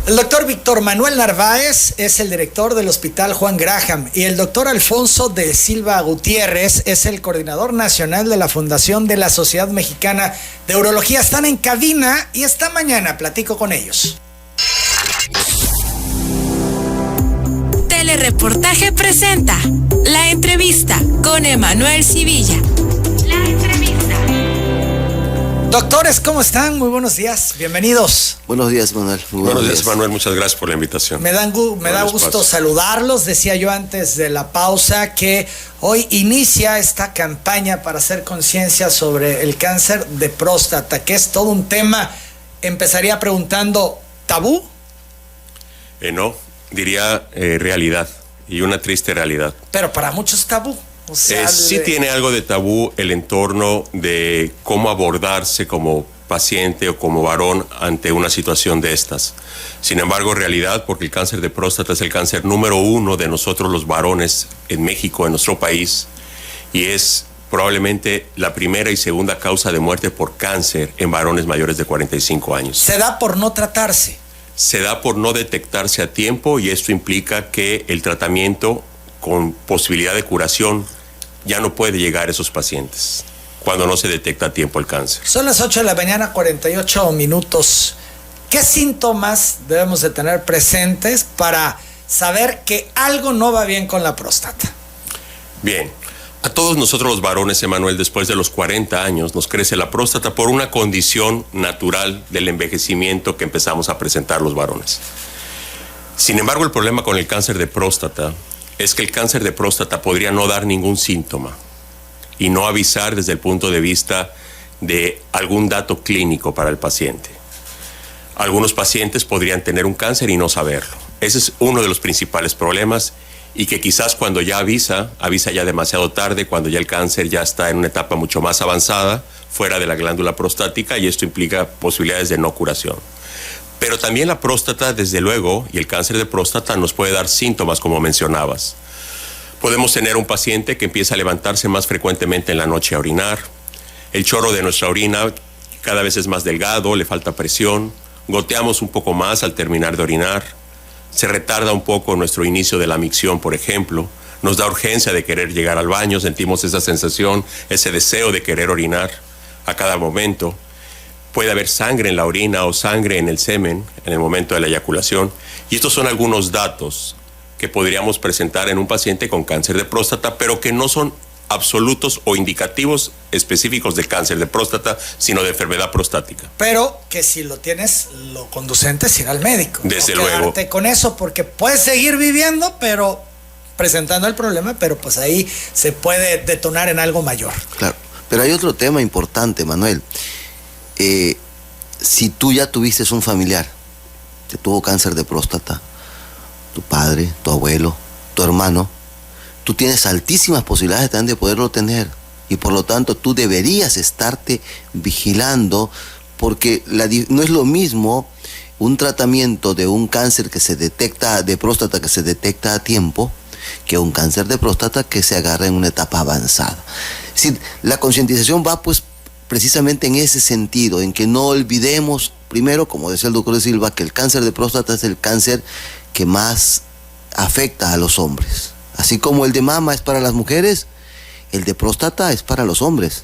El doctor Víctor Manuel Narváez es el director del Hospital Juan Graham y el doctor Alfonso de Silva Gutiérrez es el coordinador nacional de la Fundación de la Sociedad Mexicana de Urología. Están en cabina y esta mañana platico con ellos. Telereportaje presenta La Entrevista con Emanuel Civilla. La Entrevista. Doctores, ¿cómo están? Muy buenos días, bienvenidos. Buenos días, Manuel. Buenos días, Manuel, muchas gracias por la invitación. Me da gusto saludarlos. Decía yo antes de la pausa que hoy inicia esta campaña para hacer conciencia sobre el cáncer de próstata, que es todo un tema. Empezaría preguntando, ¿tabú? No, diría realidad, y una triste realidad. Pero para muchos tabú. O sea, sí tiene algo de tabú el entorno de cómo abordarse como paciente o como varón ante una situación de estas. Sin embargo, realidad, porque el cáncer de próstata es el cáncer número 1 de nosotros los varones en México, en nuestro país, y es probablemente la primera y segunda causa de muerte por cáncer en varones mayores de 45 años. ¿Se da por no tratarse? Se da por no detectarse a tiempo, y esto implica que el tratamiento con posibilidad de curación ya no puede llegar a esos pacientes cuando no se detecta a tiempo el cáncer. Son las 8 de la mañana, 48 minutos. ¿Qué síntomas debemos de tener presentes para saber que algo no va bien con la próstata? Bien, a todos nosotros los varones, Emanuel, después de los 40 años nos crece la próstata por una condición natural del envejecimiento que empezamos a presentar los varones. Sin embargo, el problema con el cáncer de próstata es que el cáncer de próstata podría no dar ningún síntoma y no avisar desde el punto de vista de algún dato clínico para el paciente. Algunos pacientes podrían tener un cáncer y no saberlo. Ese es uno de los principales problemas, y que quizás cuando ya avisa ya demasiado tarde, cuando ya el cáncer ya está en una etapa mucho más avanzada, fuera de la glándula prostática, y esto implica posibilidades de no curación. Pero también la próstata, desde luego, y el cáncer de próstata nos puede dar síntomas, como mencionabas. Podemos tener un paciente que empieza a levantarse más frecuentemente en la noche a orinar. El chorro de nuestra orina cada vez es más delgado, le falta presión. Goteamos un poco más al terminar de orinar. Se retarda un poco nuestro inicio de la micción, por ejemplo. Nos da urgencia de querer llegar al baño, sentimos esa sensación, ese deseo de querer orinar a cada momento. Puede haber sangre en la orina o sangre en el semen en el momento de la eyaculación. Y estos son algunos datos que podríamos presentar en un paciente con cáncer de próstata, pero que no son absolutos o indicativos específicos de cáncer de próstata, sino de enfermedad prostática. Pero que si lo tienes, lo conducente es ir al médico. Desde no luego. Quedarte con eso, porque puedes seguir viviendo, pero presentando el problema, pero pues ahí se puede detonar en algo mayor. Claro, pero hay otro tema importante, Manuel. Si tú ya tuviste un familiar que tuvo cáncer de próstata, tu padre, tu abuelo, tu hermano, tú tienes altísimas posibilidades también de poderlo tener, y por lo tanto tú deberías estarte vigilando, porque no es lo mismo un tratamiento de un cáncer que se detecta, de próstata que se detecta a tiempo, que un cáncer de próstata que se agarra en una etapa avanzada. Es decir, la concientización va pues precisamente en ese sentido, en que no olvidemos, primero, como decía el doctor de Silva, que el cáncer de próstata es el cáncer que más afecta a los hombres. Así como el de mama es para las mujeres, el de próstata es para los hombres,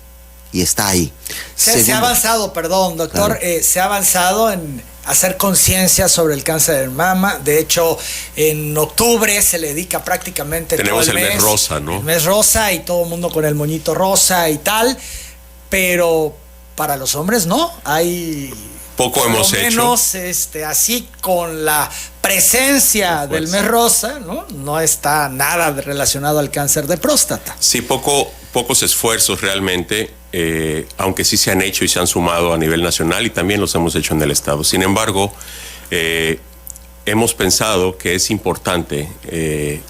y está ahí. Se ha avanzado, perdón, doctor, claro. Se ha avanzado en hacer conciencia sobre el cáncer de mama. De hecho, en octubre se le dedica prácticamente tenemos todo el mes rosa, ¿no? El mes rosa, y todo el mundo con el moñito rosa y tal. Pero para los hombres no, hay poco hemos menos, así con la presencia del mes rosa, no está nada relacionado al cáncer de próstata. Sí, pocos esfuerzos realmente, aunque sí se han hecho y se han sumado a nivel nacional, y también los hemos hecho en el estado. Sin embargo, hemos pensado que es importante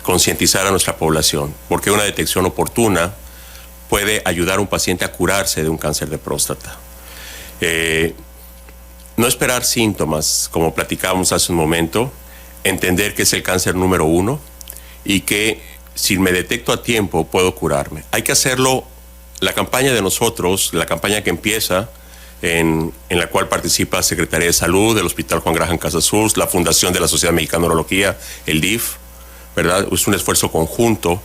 concientizar a nuestra población, porque una detección oportuna puede ayudar a un paciente a curarse de un cáncer de próstata. No esperar síntomas, como platicábamos hace un momento, entender que es el cáncer número 1 y que si me detecto a tiempo puedo curarme. Hay que hacerlo, la campaña de nosotros, la campaña que empieza en la cual participa la Secretaría de Salud, el Hospital Juan Graham Casa Sur, la Fundación de la Sociedad Mexicana de Urología, el DIF, ¿verdad? Es un esfuerzo conjunto.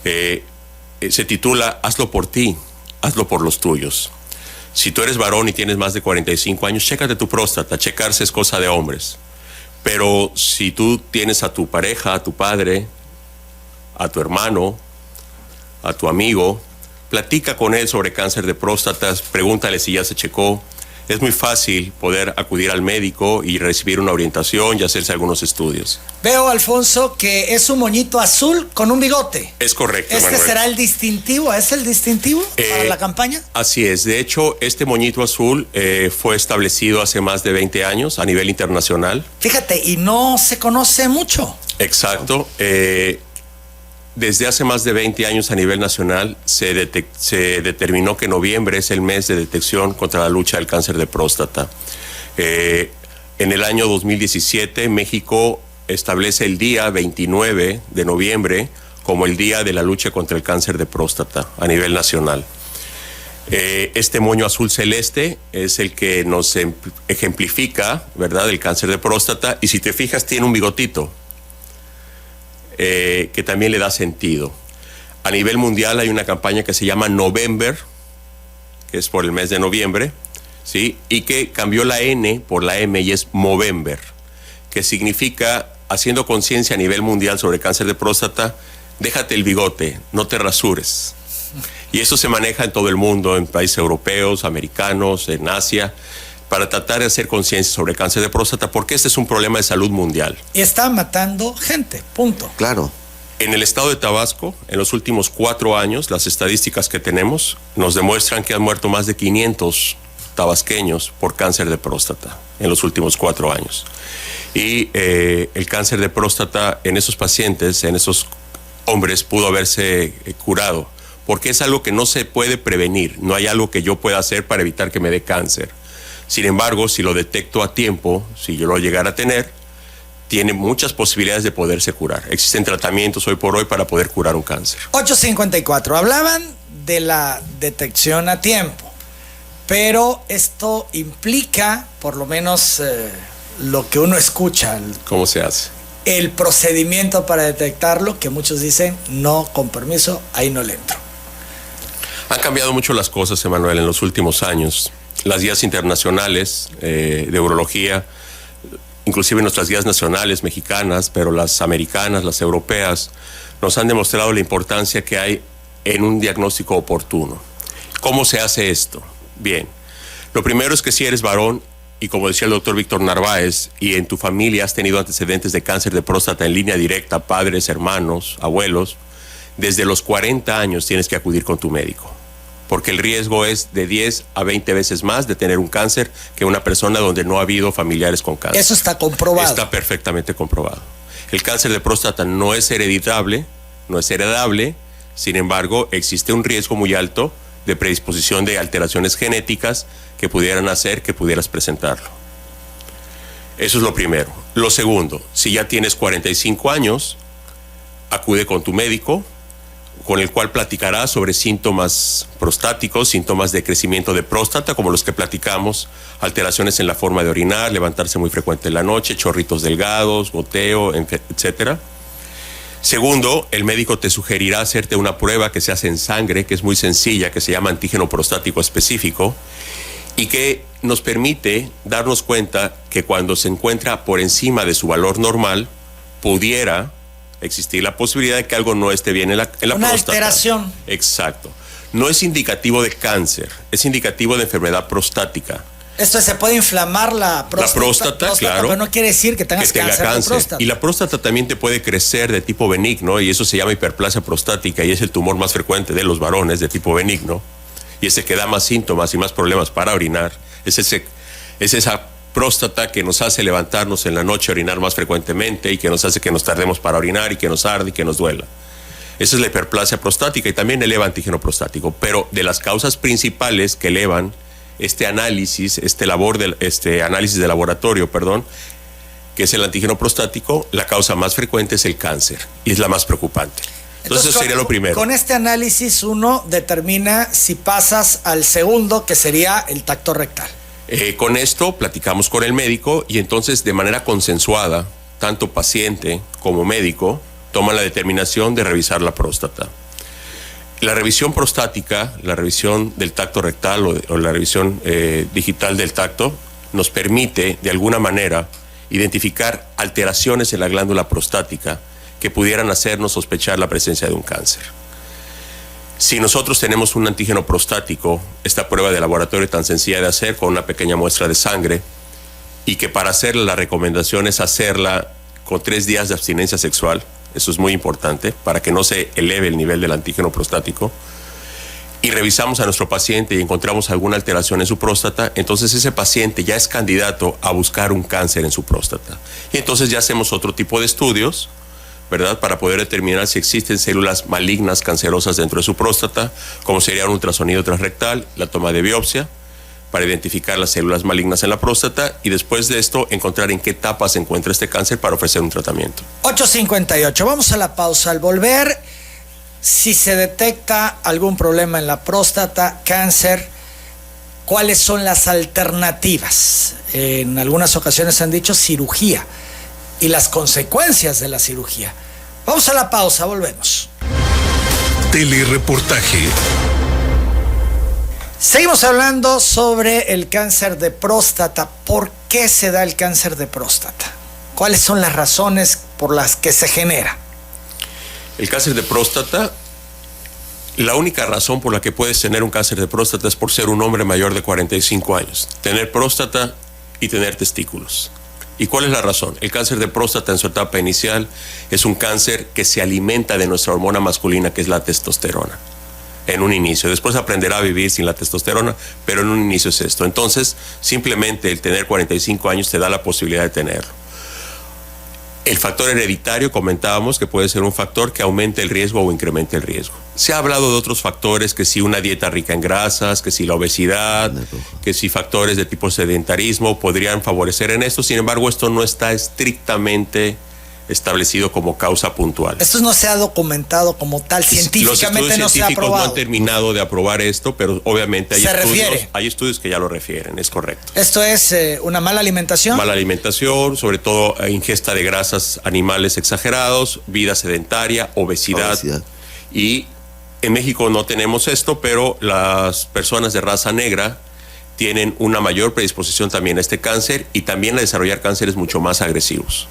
Se titula Hazlo por ti, hazlo por los tuyos. Si tú eres varón y tienes más de 45 años, chécate tu próstata. Checarse es cosa de hombres. Pero si tú tienes a tu pareja, a tu padre, a tu hermano, a tu amigo, platica con él sobre cáncer de próstata, pregúntale si ya se checó. Es muy fácil poder acudir al médico y recibir una orientación y hacerse algunos estudios. Veo, Alfonso, que es un moñito azul con un bigote. Es correcto, ¿Este Manuel. será el distintivo? ¿Es el distintivo para la campaña? Así es. De hecho, este moñito azul fue establecido hace más de 20 años a nivel internacional. Fíjate, y no se conoce mucho. Exacto. Desde hace más de 20 años a nivel nacional se determinó que noviembre es el mes de detección contra la lucha del cáncer de próstata. En el año 2017, México establece el día 29 de noviembre como el día de la lucha contra el cáncer de próstata a nivel nacional. Este moño azul celeste es el que nos ejemplifica, ¿verdad?, el cáncer de próstata, y si te fijas tiene un bigotito. Que también le da sentido. A nivel mundial hay una campaña que se llama November, que es por el mes de noviembre, ¿sí? Y que cambió la N por la M y es Movember, que significa, haciendo conciencia a nivel mundial sobre cáncer de próstata, déjate el bigote, no te rasures. Y eso se maneja en todo el mundo, en países europeos, americanos, en Asia, para tratar de hacer conciencia sobre cáncer de próstata, porque este es un problema de salud mundial. Y está matando gente, punto. Claro. En el estado de Tabasco, en los últimos 4 años, las estadísticas que tenemos nos demuestran que han muerto más de 500 tabasqueños por cáncer de próstata en los últimos 4 años. Y el cáncer de próstata en esos pacientes, en esos hombres, pudo haberse curado, porque es algo que no se puede prevenir. No hay algo que yo pueda hacer para evitar que me dé cáncer. Sin embargo, si lo detecto a tiempo, si yo lo llegara a tener, tiene muchas posibilidades de poderse curar. Existen tratamientos hoy por hoy para poder curar un cáncer. 8:54. Hablaban de la detección a tiempo, pero esto implica, por lo menos lo que uno escucha, ¿Cómo se hace? el procedimiento para detectarlo, que muchos dicen, no, con permiso, ahí no le entro. Han cambiado mucho las cosas, Emanuel, en los últimos años. Las guías internacionales de urología, inclusive nuestras guías nacionales mexicanas, pero las americanas, las europeas, nos han demostrado la importancia que hay en un diagnóstico oportuno. ¿Cómo se hace esto? Bien, lo primero es que si eres varón, y como decía el doctor Víctor Narváez, y en tu familia has tenido antecedentes de cáncer de próstata en línea directa, padres, hermanos, abuelos, desde los 40 años tienes que acudir con tu médico, porque el riesgo es de 10 a 20 veces más de tener un cáncer que una persona donde no ha habido familiares con cáncer. Eso está comprobado. Está perfectamente comprobado. El cáncer de próstata no es hereditable, no es heredable, sin embargo, existe un riesgo muy alto de predisposición de alteraciones genéticas que pudieran hacer que pudieras presentarlo. Eso es lo primero. Lo segundo, si ya tienes 45 años, acude con tu médico, con el cual platicará sobre síntomas prostáticos, síntomas de crecimiento de próstata, como los que platicamos, alteraciones en la forma de orinar, levantarse muy frecuente en la noche, chorritos delgados, goteo, etcétera. Segundo, el médico te sugerirá hacerte una prueba que se hace en sangre, que es muy sencilla, que se llama antígeno prostático específico, y que nos permite darnos cuenta que cuando se encuentra por encima de su valor normal, pudiera existir la posibilidad de que algo no esté bien en la próstata. Una alteración. Exacto. No es indicativo de cáncer, es indicativo de enfermedad prostática. Esto se puede inflamar la próstata, claro, pero no quiere decir que tengas tenga cáncer de próstata. Y la próstata también te puede crecer de tipo benigno, y eso se llama hiperplasia prostática, y es el tumor más frecuente de los varones de tipo benigno, y es el que da más síntomas y más problemas para orinar. Es esa próstata que nos hace levantarnos en la noche, orinar más frecuentemente, y que nos hace que nos tardemos para orinar, y que nos arde y que nos duela. Esa es la hiperplasia prostática, y también eleva antígeno prostático. Pero de las causas principales que elevan este análisis, análisis de laboratorio, que es el antígeno prostático, la causa más frecuente es el cáncer, y es la más preocupante. Entonces eso sería lo primero. Con este análisis uno determina si pasas al segundo, que sería el tacto rectal. Con esto platicamos con el médico y entonces de manera consensuada, tanto paciente como médico toman la determinación de revisar la próstata. La revisión prostática, la revisión del tacto rectal o la revisión digital del tacto nos permite de alguna manera identificar alteraciones en la glándula prostática que pudieran hacernos sospechar la presencia de un cáncer. Si nosotros tenemos un antígeno prostático, esta prueba de laboratorio tan sencilla de hacer con una pequeña muestra de sangre, y que para hacerla la recomendación es hacerla con 3 días de abstinencia sexual, eso es muy importante, para que no se eleve el nivel del antígeno prostático, y revisamos a nuestro paciente y encontramos alguna alteración en su próstata, entonces ese paciente ya es candidato a buscar un cáncer en su próstata. Y entonces ya hacemos otro tipo de estudios, ¿verdad?, para poder determinar si existen células malignas cancerosas dentro de su próstata, como sería un ultrasonido transrectal, la toma de biopsia, para identificar las células malignas en la próstata y después de esto encontrar en qué etapa se encuentra este cáncer para ofrecer un tratamiento. 8:58, vamos a la pausa. Al volver, si se detecta algún problema en la próstata, cáncer, ¿cuáles son las alternativas? En algunas ocasiones han dicho cirugía y las consecuencias de la cirugía. Vamos a la pausa, volvemos. Telereportaje. Seguimos hablando sobre el cáncer de próstata. ¿Por qué se da el cáncer de próstata? ¿Cuáles son las razones por las que se genera? El cáncer de próstata, la única razón por la que puedes tener un cáncer de próstata es por ser un hombre mayor de 45 años, tener próstata y tener testículos. ¿Y cuál es la razón? El cáncer de próstata en su etapa inicial es un cáncer que se alimenta de nuestra hormona masculina, que es la testosterona. En un inicio, después aprenderá a vivir sin la testosterona, pero en un inicio es esto. Entonces, simplemente el tener 45 años te da la posibilidad de tenerlo. El factor hereditario, comentábamos que puede ser un factor que aumente el riesgo o incremente el riesgo. Se ha hablado de otros factores, que si una dieta rica en grasas, que si la obesidad, que si factores de tipo sedentarismo podrían favorecer en esto. Sin embargo, esto no está estrictamente establecido como causa puntual. Esto no se ha documentado como tal, científicamente no se ha aprobado. Los científicos no han terminado de aprobar esto, pero obviamente hay estudios que ya lo refieren, es correcto. ¿Esto es una mala alimentación? Mala alimentación, sobre todo ingesta de grasas animales exagerados, vida sedentaria, obesidad. Y en México no tenemos esto, pero las personas de raza negra tienen una mayor predisposición también a este cáncer y también a desarrollar cánceres mucho más agresivos.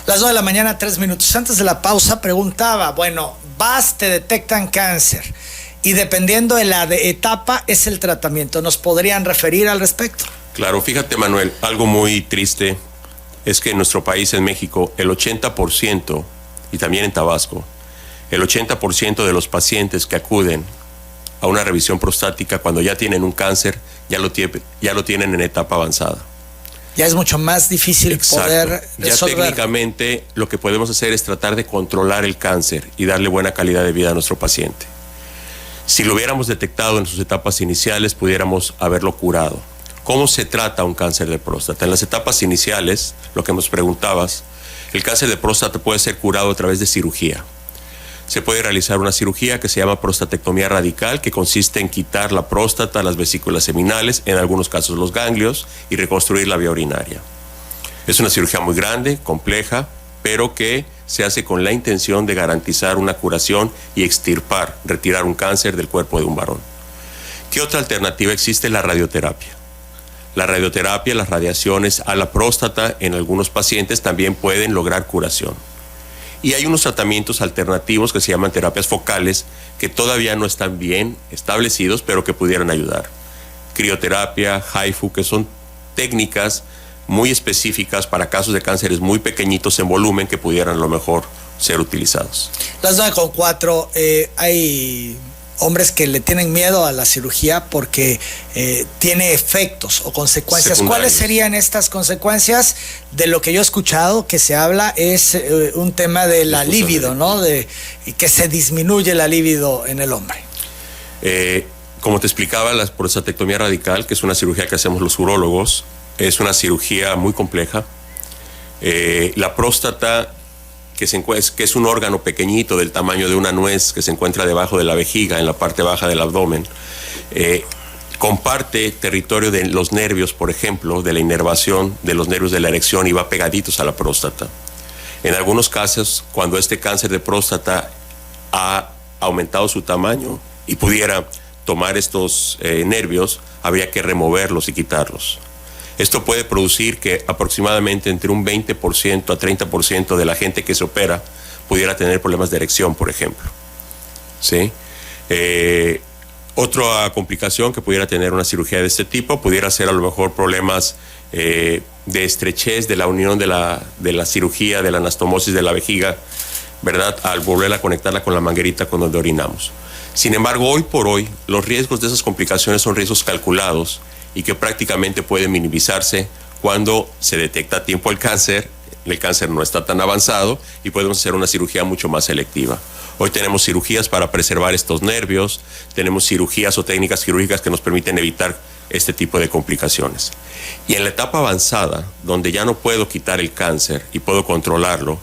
Las 2 de la mañana, 3 minutos. Antes de la pausa preguntaba, bueno, te detectan cáncer y dependiendo de la etapa es el tratamiento. ¿Nos podrían referir al respecto? Claro, fíjate, Manuel, algo muy triste es que en nuestro país, en México, el 80%, y también en Tabasco, el 80% de los pacientes que acuden a una revisión prostática cuando ya tienen un cáncer, ya lo tienen en etapa avanzada. Ya es mucho más difícil poder resolver. Ya técnicamente lo que podemos hacer es tratar de controlar el cáncer y darle buena calidad de vida a nuestro paciente. Si lo hubiéramos detectado en sus etapas iniciales, pudiéramos haberlo curado. ¿Cómo se trata un cáncer de próstata? En las etapas iniciales, lo que nos preguntabas, el cáncer de próstata puede ser curado a través de cirugía. Se puede realizar una cirugía que se llama prostatectomía radical, que consiste en quitar la próstata, las vesículas seminales, en algunos casos los ganglios, y reconstruir la vía urinaria. Es una cirugía muy grande, compleja, pero que se hace con la intención de garantizar una curación y extirpar, retirar un cáncer del cuerpo de un varón. ¿Qué otra alternativa existe? La radioterapia. La radioterapia, las radiaciones a la próstata en algunos pacientes también pueden lograr curación. Y hay unos tratamientos alternativos que se llaman terapias focales que todavía no están bien establecidos, pero que pudieran ayudar. Crioterapia, HIFU, que son técnicas muy específicas para casos de cánceres muy pequeñitos en volumen que pudieran a lo mejor ser utilizados. Las 9:04, hay hombres que le tienen miedo a la cirugía porque tiene efectos o consecuencias. ¿Cuáles serían estas consecuencias? De lo que yo he escuchado que se habla es un tema de la libido, ¿no? De que se disminuye la libido en el hombre. Como te explicaba, la prostatectomía radical, que es una cirugía que hacemos los urólogos, es una cirugía muy compleja. La próstata que es un órgano pequeñito del tamaño de una nuez que se encuentra debajo de la vejiga, en la parte baja del abdomen, comparte territorio de los nervios, por ejemplo, de la inervación de los nervios de la erección y va pegaditos a la próstata. En algunos casos, cuando este cáncer de próstata ha aumentado su tamaño y pudiera tomar estos nervios, habría que removerlos y quitarlos. Esto puede producir que aproximadamente entre un 20% a 30% de la gente que se opera pudiera tener problemas de erección, por ejemplo. ¿Sí? Otra complicación que pudiera tener una cirugía de este tipo pudiera ser a lo mejor problemas de estrechez de la unión de la cirugía, de la anastomosis de la vejiga, ¿verdad? Al volver a conectarla con la manguerita con donde orinamos. Sin embargo, hoy por hoy, los riesgos de esas complicaciones son riesgos calculados y que prácticamente pueden minimizarse cuando se detecta a tiempo el cáncer no está tan avanzado y podemos hacer una cirugía mucho más selectiva. Hoy tenemos cirugías para preservar estos nervios, tenemos cirugías o técnicas quirúrgicas que nos permiten evitar este tipo de complicaciones. Y en la etapa avanzada, donde ya no puedo quitar el cáncer y puedo controlarlo,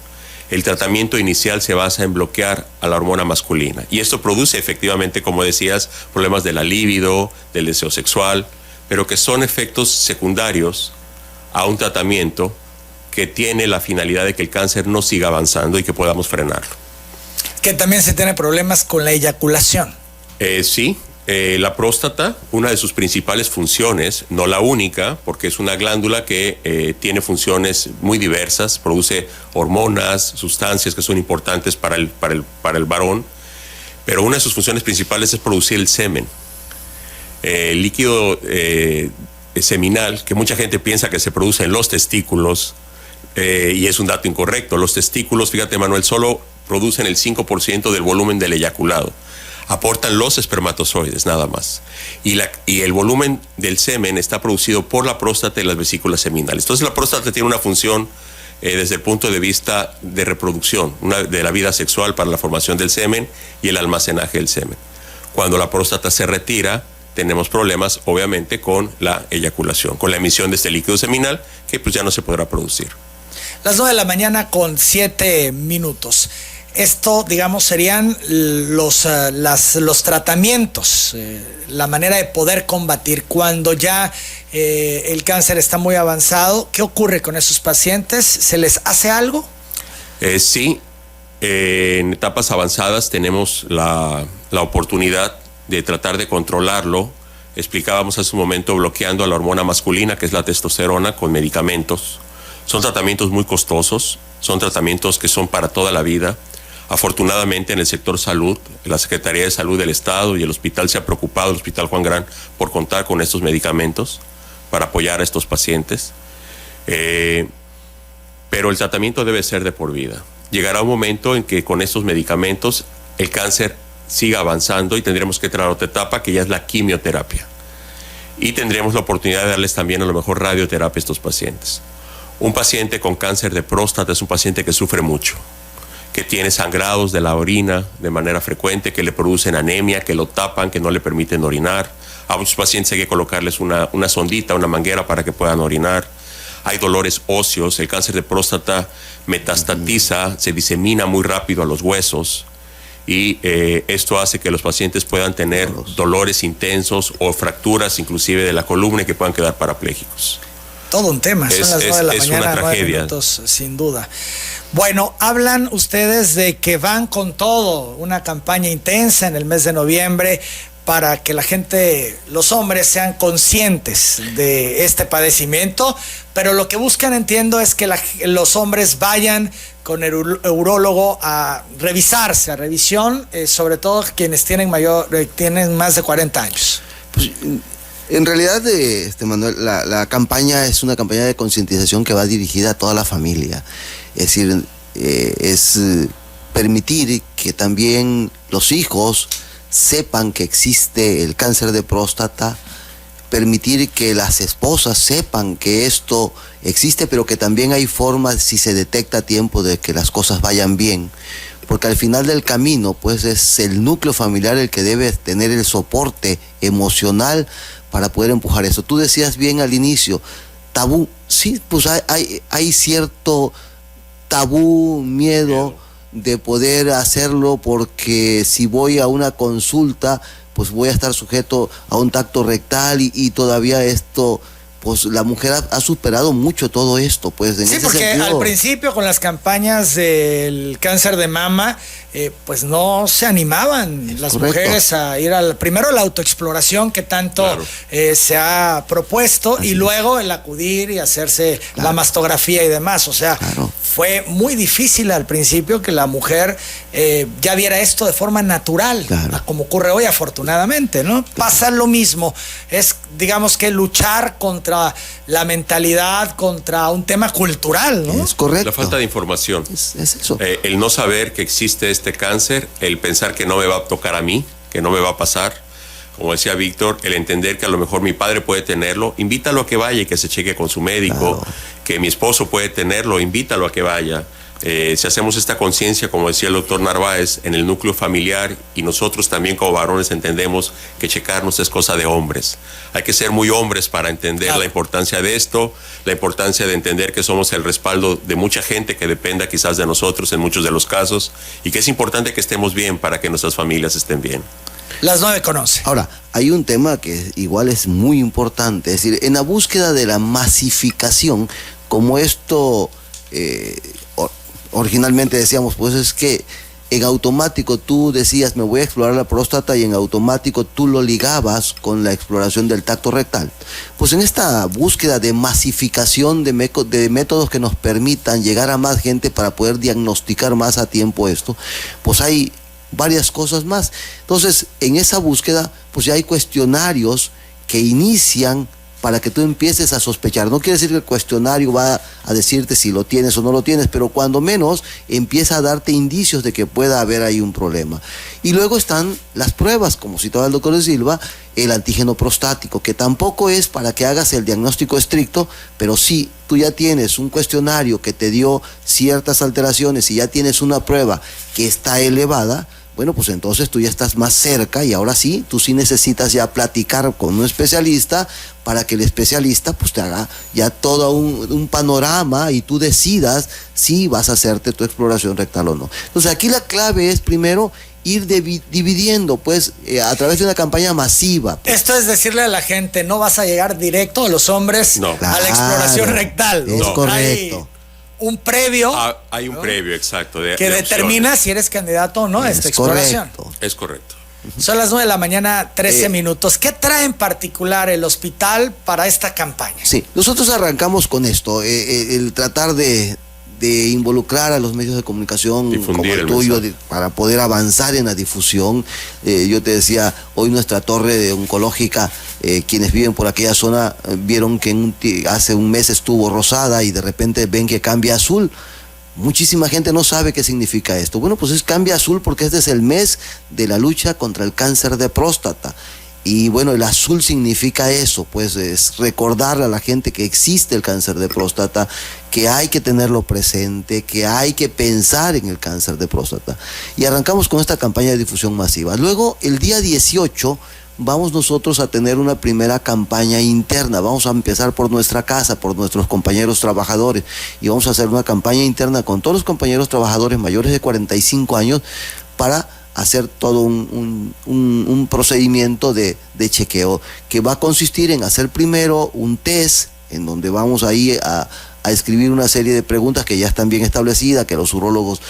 el tratamiento inicial se basa en bloquear a la hormona masculina. Y esto produce efectivamente, como decías, problemas de la libido, del deseo sexual, pero que son efectos secundarios a un tratamiento que tiene la finalidad de que el cáncer no siga avanzando y que podamos frenarlo. Que también se tiene problemas con la eyaculación. Sí, la próstata, una de sus principales funciones, no la única, porque es una glándula que tiene funciones muy diversas, produce hormonas, sustancias que son importantes para el varón, pero una de sus funciones principales es producir el semen. El líquido seminal, que mucha gente piensa que se produce en los testículos, y es un dato incorrecto. Los testículos, fíjate, Manuel, solo producen el 5% del volumen del eyaculado. Aportan los espermatozoides, nada más. Y el volumen del semen está producido por la próstata y las vesículas seminales. Entonces la próstata tiene una función desde el punto de vista de reproducción, de la vida sexual para la formación del semen y el almacenaje del semen. Cuando la próstata se retira, tenemos problemas, obviamente, con la eyaculación, con la emisión de este líquido seminal, que pues ya no se podrá producir. Las 9 de la mañana con 7 minutos. Esto, digamos, serían los tratamientos, la manera de poder combatir. Cuando ya el cáncer está muy avanzado, ¿qué ocurre con esos pacientes? ¿Se les hace algo? Sí, en etapas avanzadas tenemos la oportunidad de tratar de controlarlo. Explicábamos hace un momento, bloqueando a la hormona masculina, que es la testosterona, con medicamentos. Son tratamientos muy costosos, son tratamientos que son para toda la vida. Afortunadamente, en el sector salud, la Secretaría de Salud del Estado y el hospital se ha preocupado, el Hospital Juan Graham, por contar con estos medicamentos para apoyar a estos pacientes. Pero el tratamiento debe ser de por vida. Llegará un momento en que con estos medicamentos el cáncer siga avanzando y tendremos que entrar a otra etapa, que ya es la quimioterapia. Y tendremos la oportunidad de darles también a lo mejor radioterapia a estos pacientes. Un paciente con cáncer de próstata es un paciente que sufre mucho, que tiene sangrados de la orina de manera frecuente, que le producen anemia, que lo tapan, que no le permiten orinar. A muchos pacientes hay que colocarles una sondita, una manguera para que puedan orinar. Hay dolores óseos, el cáncer de próstata metastatiza, se disemina muy rápido a los huesos. Y esto hace que los pacientes puedan tener dolores intensos o fracturas inclusive de la columna y que puedan quedar parapléjicos. Todo un tema, son las 9 de la mañana, una tragedia. 9 minutos, sin duda. Bueno, hablan ustedes de que van con todo, una campaña intensa en el mes de noviembre para que la gente, los hombres, sean conscientes de este padecimiento, pero lo que buscan, entiendo, es que los hombres vayan con el urólogo a revisarse, a revisión, sobre todo quienes tienen más de 40 años. Pues, en realidad, Manuel, la campaña es una campaña de concientización que va dirigida a toda la familia. Es decir, es permitir que también los hijos sepan que existe el cáncer de próstata, permitir que las esposas sepan que esto existe, pero que también hay formas, si se detecta a tiempo, de que las cosas vayan bien. Porque al final del camino, pues es el núcleo familiar el que debe tener el soporte emocional para poder empujar eso. Tú decías bien al inicio, tabú, sí, pues hay cierto tabú, miedo de poder hacerlo, porque si voy a una consulta, pues voy a estar sujeto a un tacto rectal y todavía esto, pues la mujer ha superado mucho todo esto, pues en Sí, ese porque sentido, al principio con las campañas del cáncer de mama, pues no se animaban las correcto. mujeres a ir primero a la autoexploración que tanto Claro. se ha propuesto, Así y luego el acudir y hacerse la mastografía y demás. O sea, Claro. fue muy difícil al principio que la mujer ya viera esto de forma natural, Claro. como ocurre hoy afortunadamente, ¿no? Pasa lo mismo, es digamos que luchar contra la mentalidad, contra un tema cultural, ¿no? es correcto. La falta de información. Es eso. El no saber que existe este cáncer, el pensar que no me va a tocar a mí, que no me va a pasar. Como decía Víctor, el entender que a lo mejor mi padre puede tenerlo, invítalo a que vaya y que se cheque con su médico, Claro. que mi esposo puede tenerlo, invítalo a que vaya. Si hacemos esta conciencia, como decía el doctor Narváez, en el núcleo familiar, y nosotros también como varones entendemos que checarnos es cosa de hombres. Hay que ser muy hombres para entender la importancia de esto, la importancia de entender que somos el respaldo de mucha gente que dependa quizás de nosotros en muchos de los casos, y que es importante que estemos bien para que nuestras familias estén bien. Las 9:11. Ahora, hay un tema que igual es muy importante, es decir, en la búsqueda de la masificación, como esto originalmente decíamos, pues es que en automático tú decías, me voy a explorar la próstata, y en automático tú lo ligabas con la exploración del tacto rectal. Pues en esta búsqueda de masificación de métodos que nos permitan llegar a más gente para poder diagnosticar más a tiempo esto, pues hay varias cosas más. Entonces, en esa búsqueda, pues ya hay cuestionarios que inician para que tú empieces a sospechar. No quiere decir que el cuestionario va a decirte si lo tienes o no lo tienes, pero cuando menos empieza a darte indicios de que pueda haber ahí un problema. Y luego están las pruebas, como citaba el doctor de Silva, el antígeno prostático, que tampoco es para que hagas el diagnóstico estricto, pero sí, tú ya tienes un cuestionario que te dio ciertas alteraciones y ya tienes una prueba que está elevada. Bueno, pues entonces tú ya estás más cerca, y ahora sí, tú sí necesitas ya platicar con un especialista para que el especialista pues te haga ya todo un panorama y tú decidas si vas a hacerte tu exploración rectal o no. Entonces aquí la clave es primero ir dividiendo, pues, a través de una campaña masiva. Esto es decirle a la gente, no vas a llegar directo a los hombres No. a la exploración rectal. Es No. correcto. Hay un previo Hay un previo, exacto. que determina opciones. si eres candidato o no a esta exploración. Correcto. Es correcto. Son las 9:13 a.m. ¿Qué trae en particular el hospital para esta campaña? Sí, nosotros arrancamos con esto, el tratar de involucrar a los medios de comunicación Difundir como el el tuyo mensaje. para poder avanzar en la difusión. Yo te decía, hoy nuestra torre de oncológica, quienes viven por aquella zona vieron que hace un mes estuvo rosada y de repente ven que cambia a azul. Muchísima gente no sabe qué significa esto. Bueno, pues cambia a azul porque este es el mes de la lucha contra el cáncer de próstata. Y bueno, el azul significa eso, pues es recordarle a la gente que existe el cáncer de próstata, que hay que tenerlo presente, que hay que pensar en el cáncer de próstata. Y arrancamos con esta campaña de difusión masiva. Luego, el día 18, vamos nosotros a tener una primera campaña interna. Vamos a empezar por nuestra casa, por nuestros compañeros trabajadores, y vamos a hacer una campaña interna con todos los compañeros trabajadores mayores de 45 años para hacer todo un procedimiento de chequeo que va a consistir en hacer primero un test en donde vamos ahí a escribir una serie de preguntas que ya están bien establecidas, que los urólogos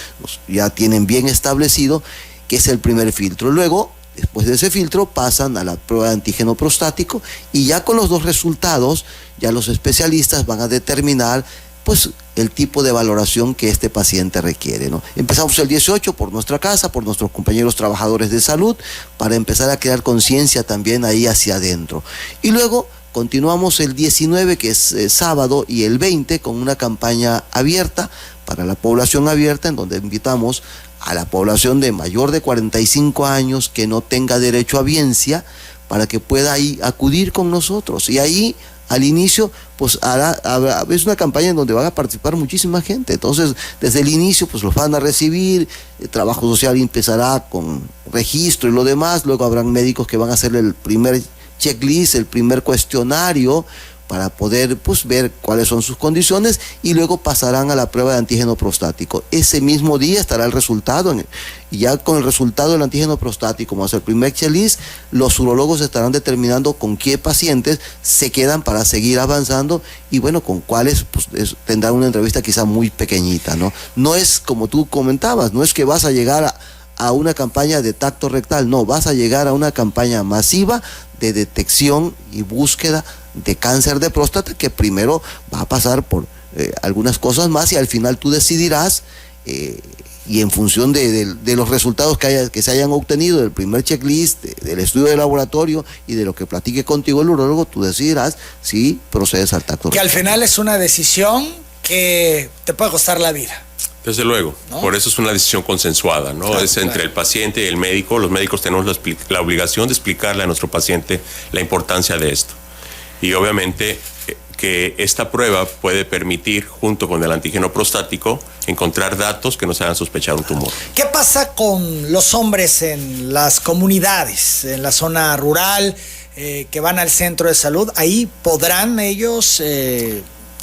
ya tienen bien establecido, que es el primer filtro. Luego, después de ese filtro, pasan a la prueba de antígeno prostático, y ya con los dos resultados, ya los especialistas van a determinar pues el tipo de valoración que este paciente requiere, ¿no? Empezamos el 18 por nuestra casa, por nuestros compañeros trabajadores de salud, para empezar a crear conciencia también ahí hacia adentro. Y luego continuamos el 19, que es sábado, y el 20 con una campaña abierta para la población abierta, en donde invitamos a la población de mayor de 45 años que no tenga derecho a biencia para que pueda ahí acudir con nosotros. Y ahí, al inicio, pues es una campaña en donde van a participar muchísima gente. Entonces, desde el inicio, pues los van a recibir, el trabajo social empezará con registro y lo demás, luego habrán médicos que van a hacer el primer checklist, el primer cuestionario, para poder pues ver cuáles son sus condiciones y luego pasarán a la prueba de antígeno prostático. Ese mismo día estará el resultado y ya con el resultado del antígeno prostático más el primer checklist, los urólogos estarán determinando con qué pacientes se quedan para seguir avanzando y bueno, con cuáles pues, tendrán una entrevista quizá muy pequeñita, ¿no? No es como tú comentabas, no es que vas a llegar a una campaña de tacto rectal, no, vas a llegar a una campaña masiva de detección y búsqueda de cáncer de próstata que primero va a pasar por algunas cosas más y al final tú decidirás y en función de los resultados que se hayan obtenido del primer checklist, del estudio de laboratorio y de lo que platique contigo el urólogo, tú decidirás si procedes al tacto rectal. Que al final es una decisión que te puede costar la vida. Desde luego, ¿no? Por eso es una decisión consensuada, ¿no? Claro, es entre el paciente y el médico. Los médicos tenemos la obligación de explicarle a nuestro paciente la importancia de esto. Y obviamente que esta prueba puede permitir, junto con el antígeno prostático, encontrar datos que nos hagan sospechar un tumor. ¿Qué pasa con los hombres en las comunidades, en la zona rural, que van al centro de salud? ¿Ahí podrán ellos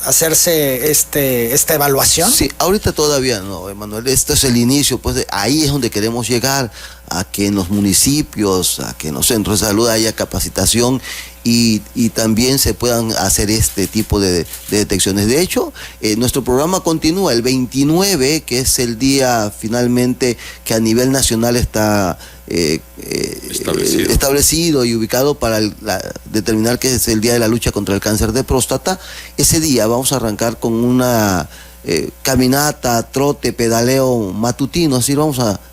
hacerse esta evaluación? Sí, ahorita todavía no, Emanuel, este es el inicio, pues ahí es donde queremos llegar, a que en los municipios, a que en los centros de salud haya capacitación y también se puedan hacer este tipo de detecciones. De hecho, nuestro programa continúa el 29, que es el día finalmente que a nivel nacional está establecido y ubicado para determinar que es el día de la lucha contra el cáncer de próstata. Ese día vamos a arrancar con una caminata, trote, pedaleo matutino, así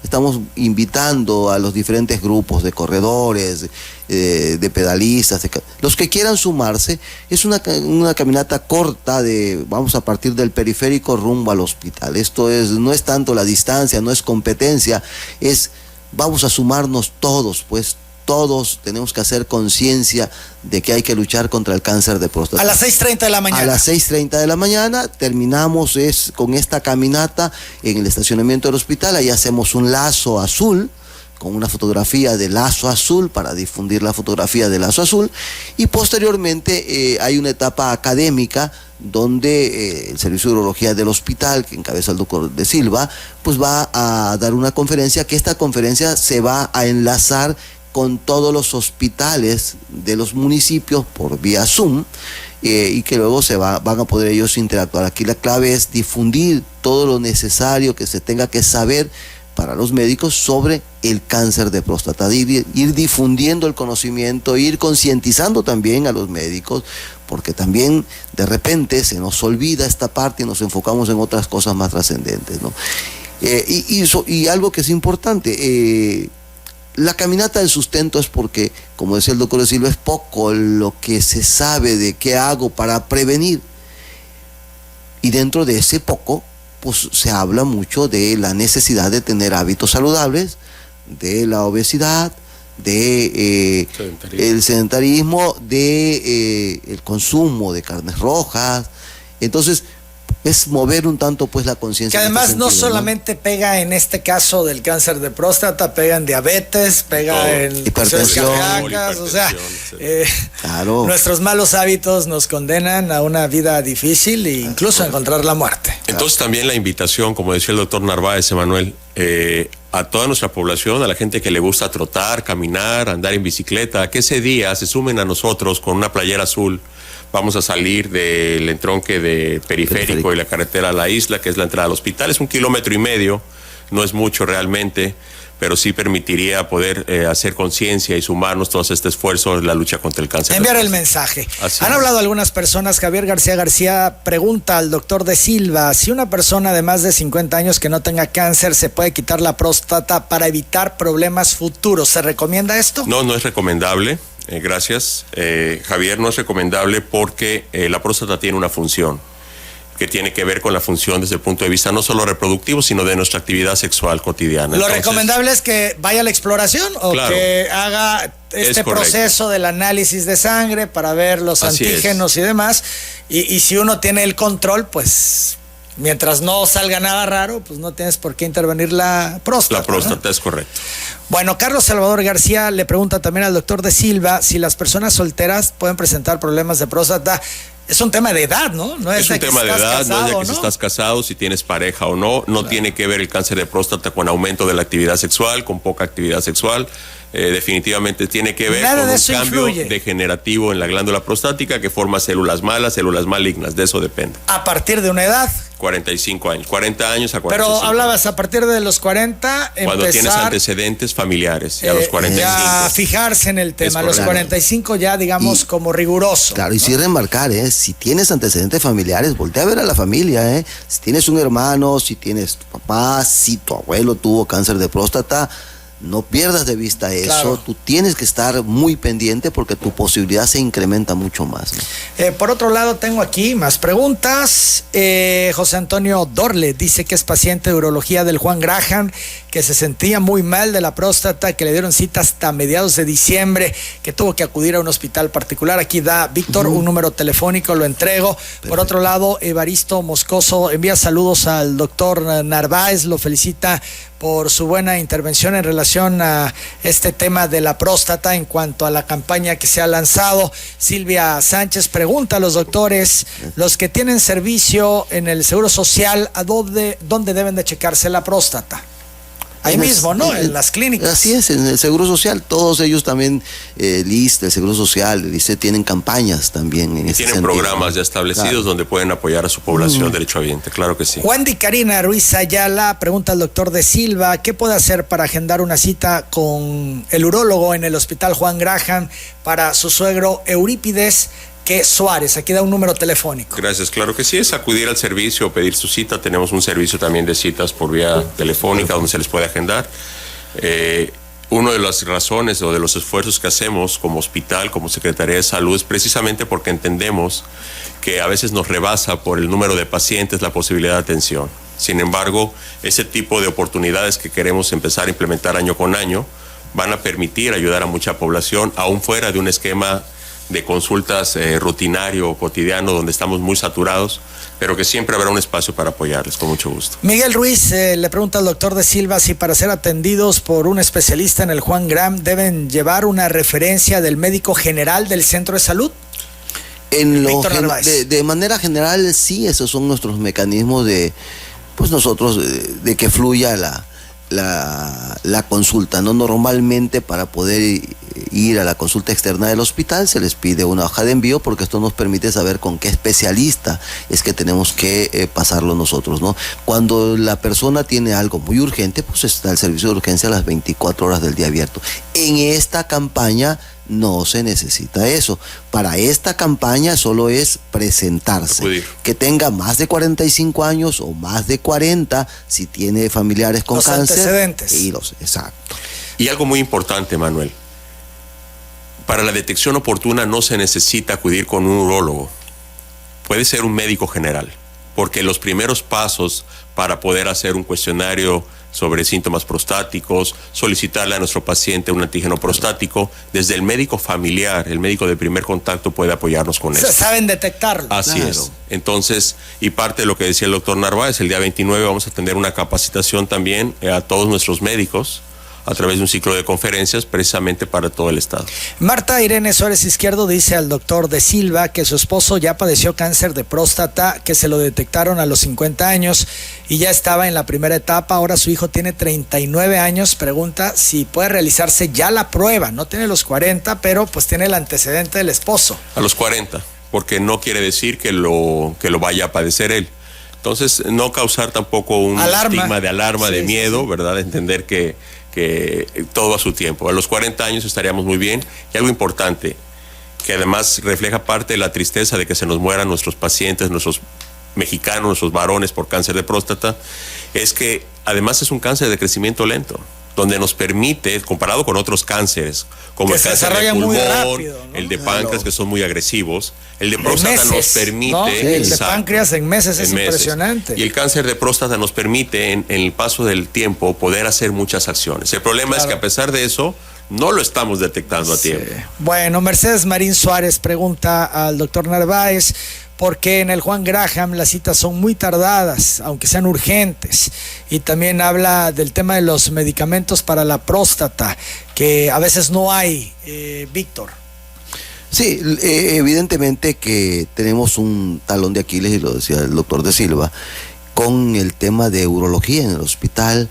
estamos invitando a los diferentes grupos de corredores, de pedalistas, los que quieran sumarse. Es una caminata corta vamos a partir del periférico rumbo al hospital. Esto no es tanto la distancia, no es competencia, vamos a sumarnos todos, pues todos tenemos que hacer conciencia de que hay que luchar contra el cáncer de próstata. A las 6:30 de la mañana. A las 6:30 de la mañana terminamos con esta caminata en el estacionamiento del hospital. Ahí hacemos un lazo azul, con una fotografía de lazo azul para difundir la fotografía de lazo azul, y posteriormente hay una etapa académica donde el Servicio de Urología del hospital, que encabeza el doctor de Silva, pues va a dar una conferencia, que esta conferencia se va a enlazar con todos los hospitales de los municipios por vía Zoom, y que luego van a poder ellos interactuar. Aquí la clave es difundir todo lo necesario que se tenga que saber para los médicos sobre el cáncer de próstata, ir difundiendo el conocimiento, ir concientizando también a los médicos, porque también de repente se nos olvida esta parte y nos enfocamos en otras cosas más trascendentes, ¿no? Y algo que es importante, la caminata del sustento es porque, como decía el doctor de Silva, es poco lo que se sabe de qué hago para prevenir. Y dentro de ese poco, pues se habla mucho de la necesidad de tener hábitos saludables, de la obesidad, de el sedentarismo, de el consumo de carnes rojas. Entonces, es mover un tanto pues la conciencia. Que además no solamente pega en este caso del cáncer de próstata, pega en diabetes, pega en hipertensión, cardíacas, o sea, claro. Nuestros malos hábitos nos condenan a una vida difícil e incluso a encontrar la muerte. Entonces también la invitación, como decía el doctor Narváez, Emanuel, a toda nuestra población, a la gente que le gusta trotar, caminar, andar en bicicleta, que ese día se sumen a nosotros con una playera azul. Vamos a salir del entronque de periférico y la carretera a la isla, que es la entrada al hospital. Es 1,5 kilómetros, no es mucho realmente, pero sí permitiría poder hacer conciencia y sumarnos todos este esfuerzo en la lucha contra el cáncer. Enviar el mensaje. Han hablado algunas personas. Javier García pregunta al doctor de Silva si una persona de más de 50 años que no tenga cáncer se puede quitar la próstata para evitar problemas futuros. ¿Se recomienda esto? No, no es recomendable. Gracias. Javier, no es recomendable porque la próstata tiene una función que tiene que ver con la función desde el punto de vista no solo reproductivo, sino de nuestra actividad sexual cotidiana. ¿Lo recomendable es que vaya a la exploración o claro, que haga este proceso del análisis de sangre para ver los antígenos y demás? Y si uno tiene el control, pues Mientras no salga nada raro, pues no tienes por qué intervenir la próstata. La próstata, ¿no? es correcto. Bueno, Carlos Salvador García le pregunta también al doctor de Silva si las personas solteras pueden presentar problemas de próstata. Es un tema de edad, ¿no? No es un tema de edad, casado, no es de que si estás casado, si tienes pareja o no. No tiene que ver el cáncer de próstata con aumento de la actividad sexual, con poca actividad sexual. Definitivamente tiene que ver con un cambio degenerativo en la glándula prostática que forma células malas, células malignas. De eso depende. A partir de una edad. 45 años, 40 años a 45. Pero hablabas a partir de los 40, cuando tienes antecedentes familiares, y a los 45. Ya fijarse en el tema, a los 45 ya digamos como riguroso. Claro, y sí remarcar, si tienes antecedentes familiares, voltea a ver a la familia, si tienes un hermano, si tienes tu papá, si tu abuelo tuvo cáncer de próstata, no pierdas de vista eso. Claro. Tú tienes que estar muy pendiente porque tu posibilidad se incrementa mucho más, ¿no? Por otro lado, tengo aquí más preguntas. José Antonio Dorle dice que es paciente de urología del Juan Graham, que se sentía muy mal de la próstata, que le dieron cita hasta mediados de diciembre, que tuvo que acudir a un hospital particular. Aquí da Víctor un número telefónico, lo entrego. Perfecto. Por otro lado, Evaristo Moscoso envía saludos al doctor Narváez, lo felicita por su buena intervención en relación a este tema de la próstata en cuanto a la campaña que se ha lanzado. Silvia Sánchez pregunta a los doctores, los que tienen servicio en el Seguro Social, ¿a dónde deben de checarse la próstata? Ahí mismo, ¿no? En las clínicas. Así es, en el Seguro Social, todos ellos también, el ISSSTE, el Seguro Social, el ISSSTE tienen campañas también en ese tienen sentido, programas ya establecidos, claro, donde pueden apoyar a su población derechohabiente, claro que sí. Wendy Karina Ruiz Ayala pregunta al doctor de Silva, ¿qué puede hacer para agendar una cita con el urólogo en el Hospital Juan Graham para su suegro Eurípides que Suárez? Aquí da un número telefónico. Gracias, claro que sí, es acudir al servicio o pedir su cita. Tenemos un servicio también de citas por vía telefónica donde se les puede agendar. Una de las razones o de los esfuerzos que hacemos como hospital, como Secretaría de Salud, es precisamente porque entendemos que a veces nos rebasa por el número de pacientes la posibilidad de atención. Sin embargo, ese tipo de oportunidades que queremos empezar a implementar año con año van a permitir ayudar a mucha población, aún fuera de un esquema de consultas rutinario o cotidiano donde estamos muy saturados, pero que siempre habrá un espacio para apoyarles, con mucho gusto. Miguel Ruiz le pregunta al doctor de Silva si para ser atendidos por un especialista en el Juan Graham deben llevar una referencia del médico general del centro de salud. De manera general, sí, esos son nuestros mecanismos de, pues nosotros, de que fluya la consulta, ¿no? Normalmente para poder ir a la consulta externa del hospital se les pide una hoja de envío porque esto nos permite saber con qué especialista es que tenemos que pasarlo nosotros, ¿no? Cuando la persona tiene algo muy urgente, pues está el servicio de urgencia a las 24 horas del día abierto. En esta campaña no se necesita eso. Para esta campaña solo es presentarse. Acudir. Que tenga más de 45 años o más de 40, si tiene familiares con cáncer. Antecedentes. Exacto. Y algo muy importante, Manuel. Para la detección oportuna no se necesita acudir con un urólogo. Puede ser un médico general, porque los primeros pasos para poder hacer un cuestionario sobre síntomas prostáticos, solicitarle a nuestro paciente un antígeno prostático, desde el médico familiar, el médico de primer contacto puede apoyarnos con eso. Saben detectarlo. Así es. Entonces, y parte de lo que decía el doctor Narváez, el día 29 vamos a tener una capacitación también a todos nuestros médicos a través de un ciclo de conferencias precisamente para todo el estado. Marta Irene Suárez Izquierdo dice al doctor de Silva que su esposo ya padeció cáncer de próstata, que se lo detectaron a los 50 años y ya estaba en la primera etapa. Ahora su hijo tiene 39 años, pregunta si puede realizarse ya la prueba. No tiene los 40, pero pues tiene el antecedente del esposo. A los 40, porque no quiere decir que lo vaya a padecer él. Entonces, no causar tampoco un estigma de alarma, de miedo, ¿verdad? Entender que todo a su tiempo. A los 40 años estaríamos muy bien. Y algo importante, que además refleja parte de la tristeza de que se nos mueran nuestros pacientes, nuestros mexicanos, nuestros varones por cáncer de próstata, es que además es un cáncer de crecimiento lento, donde nos permite, comparado con otros cánceres, como el cáncer de pulmón, rápido, ¿no? El de páncreas, que son muy agresivos, el de próstata nos permite... ¿no? El de páncreas en meses es impresionante. Y el cáncer de próstata nos permite, en el paso del tiempo, poder hacer muchas acciones. El problema es que a pesar de eso, no lo estamos detectando a tiempo. Bueno, Mercedes Marín Suárez pregunta al doctor Narváez porque en el Juan Graham las citas son muy tardadas, aunque sean urgentes. Y también habla del tema de los medicamentos para la próstata, que a veces no hay, Víctor. Sí, evidentemente que tenemos un talón de Aquiles, y lo decía el doctor de Silva, con el tema de urología en el hospital,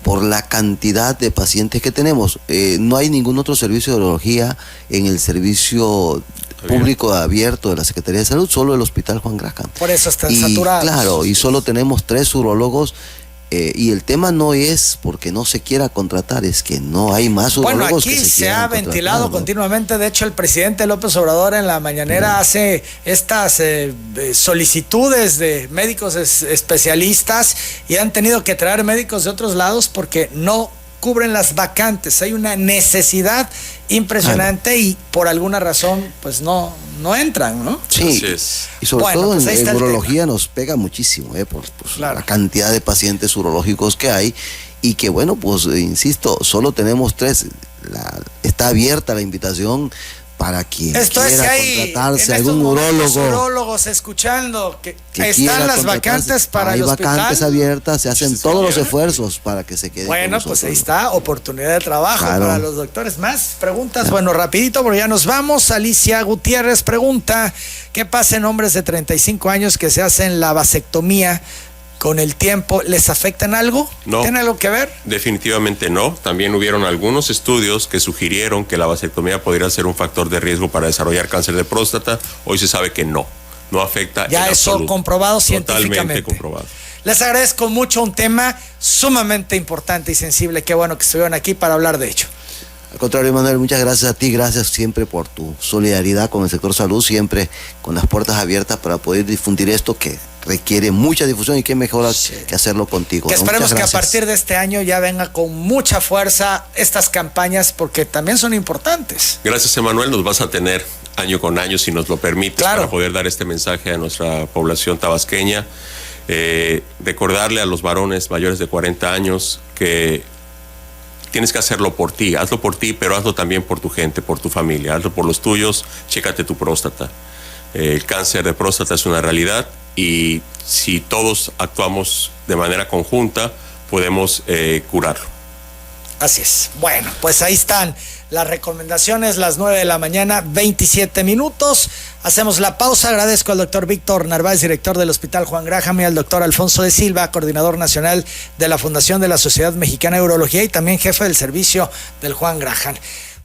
por la cantidad de pacientes que tenemos. No hay ningún otro servicio de urología en el servicio público abierto de la Secretaría de Salud, solo el Hospital Juan Graham. Por eso están saturados. Claro, y solo tenemos 3 urólogos. Y el tema no es porque no se quiera contratar, es que no hay más urólogos. Bueno, aquí que se ha ventilado, ¿no?, continuamente. De hecho, el presidente López Obrador en la mañanera hace estas solicitudes de médicos especialistas, y han tenido que traer médicos de otros lados porque no cubren las vacantes. Hay una necesidad impresionante y por alguna razón pues no entran, ¿no? Sí, y sobre todo pues en urología nos pega muchísimo, por claro, la cantidad de pacientes urológicos que hay, y que bueno, pues insisto, solo tenemos 3. Está abierta la invitación para quien quiera contratarse, algún urólogo. Urólogos escuchando que están las vacantes para el hospital. Hay vacantes abiertas, se hacen todos los esfuerzos para que se queden. Bueno, pues ahí está, oportunidad de trabajo para los doctores. Más preguntas, bueno, rapidito, porque ya nos vamos. Alicia Gutiérrez pregunta: ¿qué pasa en hombres de 35 años que se hacen la vasectomía? ¿Con el tiempo les afectan algo? No. ¿Tiene algo que ver? Definitivamente no. También hubieron algunos estudios que sugirieron que la vasectomía podría ser un factor de riesgo para desarrollar cáncer de próstata. Hoy se sabe que no afecta. Ya eso absoluto, comprobado científicamente. Totalmente comprobado. Les agradezco mucho, un tema sumamente importante y sensible. Qué bueno que estuvieron aquí para hablar de ello. Al contrario, Manuel, muchas gracias a ti, gracias siempre por tu solidaridad con el sector salud, siempre con las puertas abiertas para poder difundir esto que requiere mucha difusión, y qué mejor que hacerlo contigo. Que esperemos que a partir de este año ya venga con mucha fuerza estas campañas, porque también son importantes. Gracias, Emanuel, nos vas a tener año con año, si nos lo permites, claro, para poder dar este mensaje a nuestra población tabasqueña. Recordarle a los varones mayores de 40 años que tienes que hacerlo por ti, hazlo por ti, pero hazlo también por tu gente, por tu familia, hazlo por los tuyos, chécate tu próstata. El cáncer de próstata es una realidad, y si todos actuamos de manera conjunta, podemos curarlo. Así es. Bueno, pues ahí están las recomendaciones, las 9 de la mañana, 27 minutos. Hacemos la pausa. Agradezco al doctor Víctor Narváez, director del Hospital Juan Graham, y al doctor Alfonso de Silva, coordinador nacional de la Fundación de la Sociedad Mexicana de Urología y también jefe del servicio del Juan Graham.